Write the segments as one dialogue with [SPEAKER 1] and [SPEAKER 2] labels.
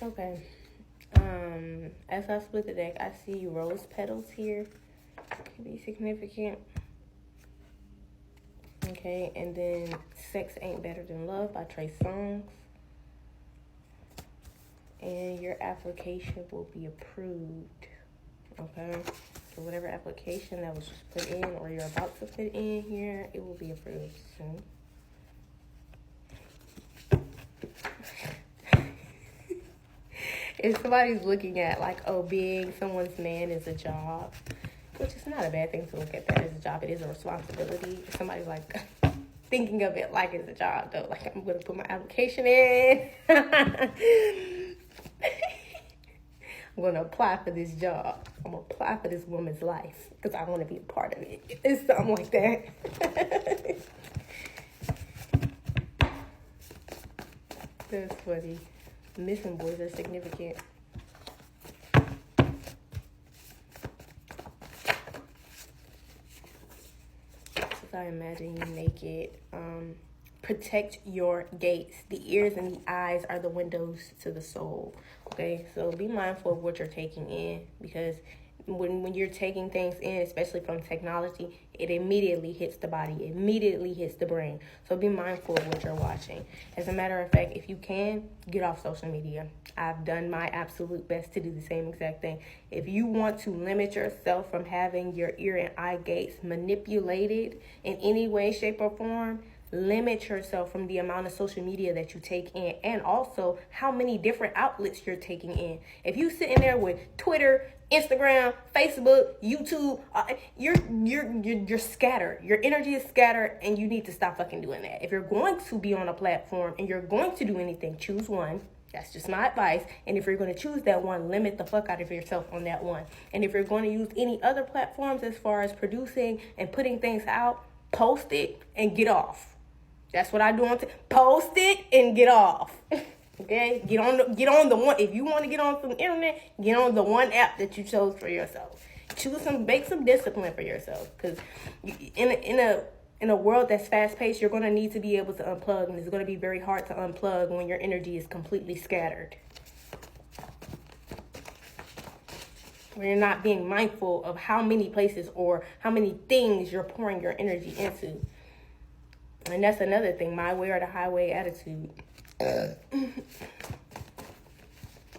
[SPEAKER 1] Okay. As I split the deck, I see rose petals here. Could be significant. Okay, and then Sex Ain't Better Than Love by Trey Songz. And your application will be approved. Okay? So whatever application that was just put in or you're about to put in here, it will be approved soon. If somebody's looking at like, oh, being someone's man is a job, which is not a bad thing to look at that as a job. It is a responsibility. If somebody's like thinking of it like it's a job, though, like I'm going to put my application in. I'm going to apply for this job. I'm going to apply for this woman's life because I want to be a part of it. It's something like that. That's funny. Missing boys are significant. So I imagine you naked. Protect your gates. The ears and the eyes are the windows to the soul. Okay, so be mindful of what you're taking in, because when you're taking things in, especially from technology, it immediately hits the body, it immediately hits the brain. So be mindful of what you're watching. As a matter of fact, if you can, get off social media. I've done my absolute best to do the same exact thing. If you want to limit yourself from having your ear and eye gates manipulated in any way, shape, or form, limit yourself from the amount of social media that you take in, and also how many different outlets you're taking in. If you sitting there with Twitter, Instagram, Facebook, YouTube, you're scattered. Your energy is scattered, and you need to stop fucking doing that. If you're going to be on a platform and you're going to do anything, choose one. That's just my advice. And if you're going to choose that one, limit the fuck out of yourself on that one. And if you're going to use any other platforms as far as producing and putting things out, post it and get off. That's what I do on post it and get off. Okay? Get on the one. If you want to get on some internet, get on the one app that you chose for yourself. Make some discipline for yourself. Because in a world that's fast paced, you're going to need to be able to unplug, and it's going to be very hard to unplug when your energy is completely scattered. When you're not being mindful of how many places or how many things you're pouring your energy into. And that's another thing, my way or the highway attitude.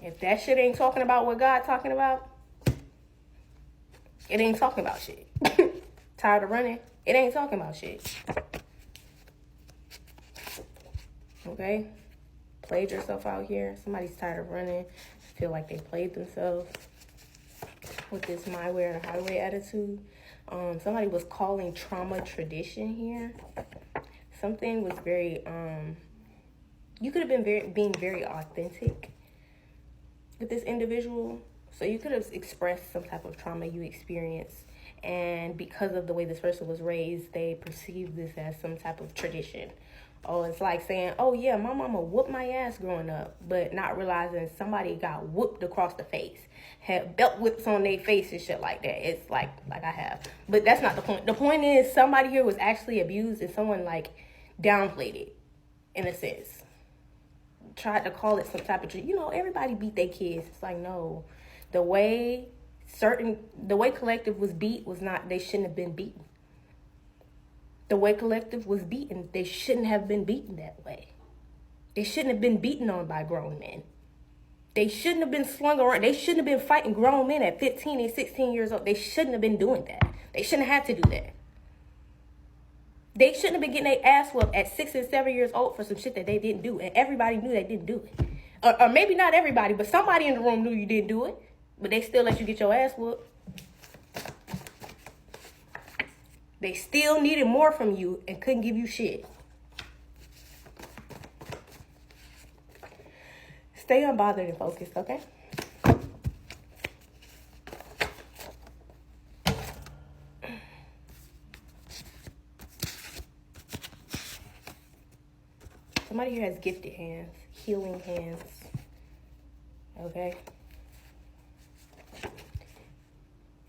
[SPEAKER 1] If that shit ain't talking about what God talking about, it ain't talking about shit. Tired of running, it ain't talking about shit. Okay? Played yourself out here. Somebody's tired of running, feel like they played themselves with this my way or the highway attitude. Somebody was calling trauma tradition here. Something was very, you could have been being very authentic with this individual. So you could have expressed some type of trauma you experienced. And because of the way this person was raised, they perceived this as some type of tradition. Oh, it's like saying, oh yeah, my mama whooped my ass growing up, but not realizing somebody got whooped across the face, had belt whips on their face and shit like that. It's like I have. But that's not the point. The point is somebody here was actually abused and someone like downplayed it in a sense. Tried to call it some type of, everybody beat their kids. It's like, no. The way Collective was beat was not, they shouldn't have been beaten. The way Collective was beaten, they shouldn't have been beaten that way. They shouldn't have been beaten on by grown men. They shouldn't have been slung around. They shouldn't have been fighting grown men at 15 and 16 years old. They shouldn't have been doing that. They shouldn't have had to do that. They shouldn't have been getting their ass whooped at 6 and 7 years old for some shit that they didn't do. And everybody knew they didn't do it. Or maybe not everybody, but somebody in the room knew you didn't do it. But they still let you get your ass whooped. They still needed more from you and couldn't give you shit. Stay unbothered and focused, okay? Somebody here has gifted hands, healing hands, okay? It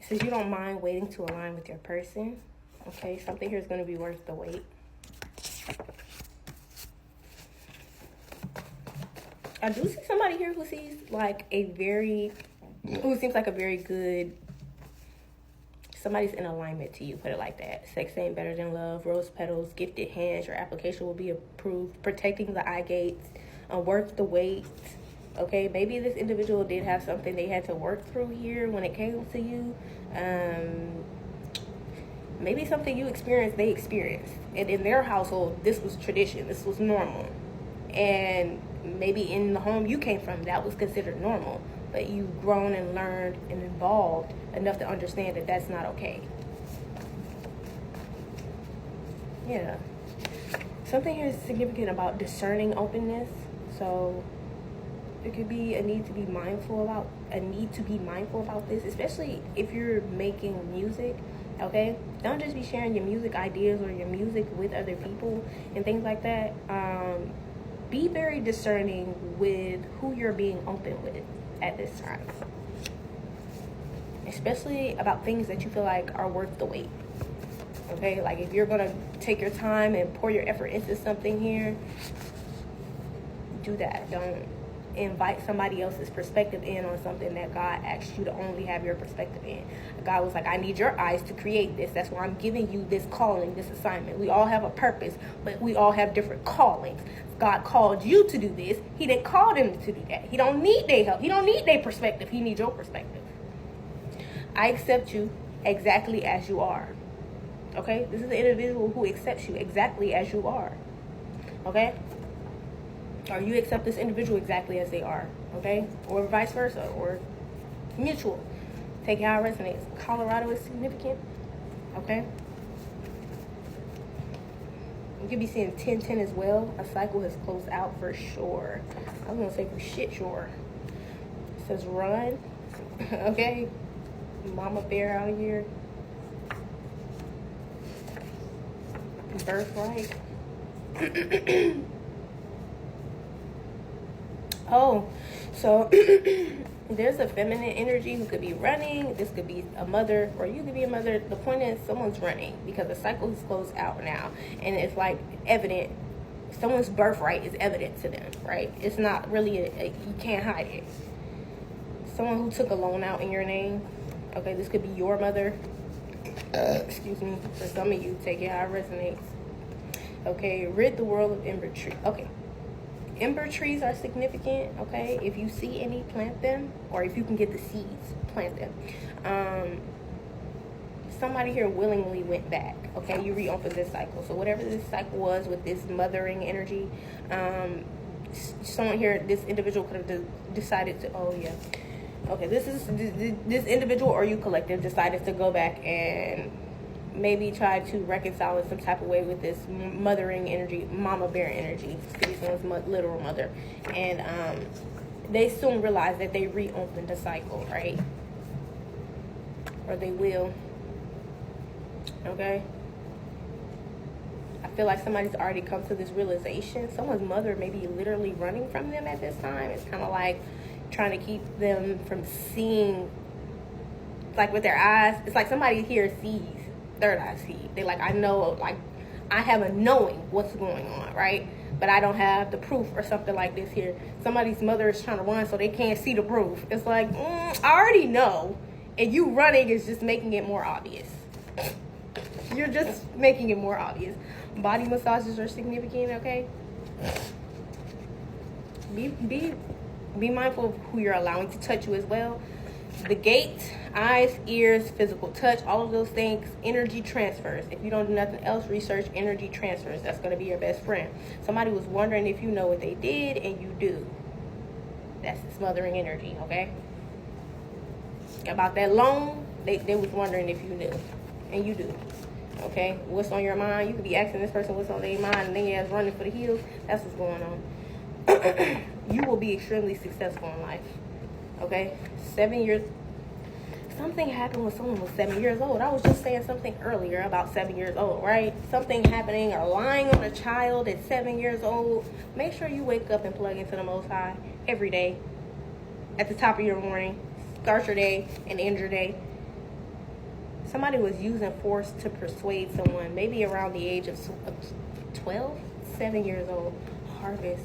[SPEAKER 1] says you don't mind waiting to align with your person. Okay, something here is going to be worth the wait. I do see somebody here who sees like who seems like a very good, somebody's in alignment to you, put it like that. Sex ain't better than love, rose petals, gifted hands, your application will be approved, protecting the eye gates, worth the wait. Okay, maybe this individual did have something they had to work through here when it came to you. Maybe something you experienced, they experienced. And in their household, this was tradition, this was normal. And maybe in the home you came from, that was considered normal. But you've grown and learned and evolved enough to understand that that's not okay. Yeah. Something here is significant about discerning openness. So it could be a need to be mindful about this, especially if you're making music. Okay, don't just be sharing your music ideas or your music with other people and things like that. Be very discerning with who you're being open with at this time, especially about things that you feel like are worth the wait. Okay, like if you're gonna take your time and pour your effort into something here, do that. Don't invite somebody else's perspective in on something that God asked you to only have your perspective in. God was like, I need your eyes to create this. That's why I'm giving you this calling, this assignment. We all have a purpose, but we all have different callings. God called you to do this. He didn't call them to do that. He don't need their help. He don't need their perspective. He needs your perspective. I accept you exactly as you are. Okay? This is an individual who accepts you exactly as you are. Okay? Or you accept this individual exactly as they are. Okay? Or vice versa. Or mutual. Take it how it resonates. Colorado is significant. Okay? You could be seeing 10-10 as well. A cycle has closed out for sure. I was going to say for shit sure. It says run. Okay? Mama bear out here. Birthright. Oh, so there's a feminine energy who could be running. This could be a mother, or you could be a mother. The point is, someone's running because the cycle is closed out now, and it's like evident. Someone's birthright is evident to them, right? It's not really you can't hide it. Someone who took a loan out in your name. Okay, this could be your mother. Excuse me. For some of you, take it how it resonates. Okay, rid the world of ember tree. Okay. Ember trees are significant, okay? If you see any, plant them. Or if you can get the seeds, plant them. Somebody here willingly went back, okay? You reopened this cycle. So whatever this cycle was with this mothering energy, someone here, this individual could have decided to, oh yeah. Okay, this individual or you collective decided to go back and maybe try to reconcile in some type of way with this mothering energy, mama bear energy. This could be someone's literal mother. And they soon realize that they reopened the cycle, right? Or they will. Okay? I feel like somebody's already come to this realization. Someone's mother may be literally running from them at this time. It's kind of like trying to keep them from seeing, like with their eyes. It's like somebody here sees. Third eye see. They like, I know, like, I have a knowing what's going on, right? But I don't have the proof or something like this here. Somebody's mother is trying to run so they can't see the proof. It's like, I already know. And you running is just making it more obvious. You're just making it more obvious. Body massages are significant, okay? Be mindful of who you're allowing to touch you as well. The gate, eyes, ears, physical touch, all of those things, energy transfers. If you don't do nothing else, research energy transfers. That's going to be your best friend. Somebody was wondering if you know what they did, and you do. That's smothering energy, okay? About that loan, they was wondering if you knew, and you do. Okay? What's on your mind? You could be asking this person what's on their mind, and then you're running for the hills. That's what's going on. You will be extremely successful in life. Okay, 7 years. Something happened when someone was 7 years old. I was just saying something earlier about 7 years old, right? Something happening or lying on a child at 7 years old. Make sure you wake up and plug into the Most High every day. At the top of your morning, start your day and end your day. Somebody was using force to persuade someone, maybe around the age of 12, 7 years old. Harvest.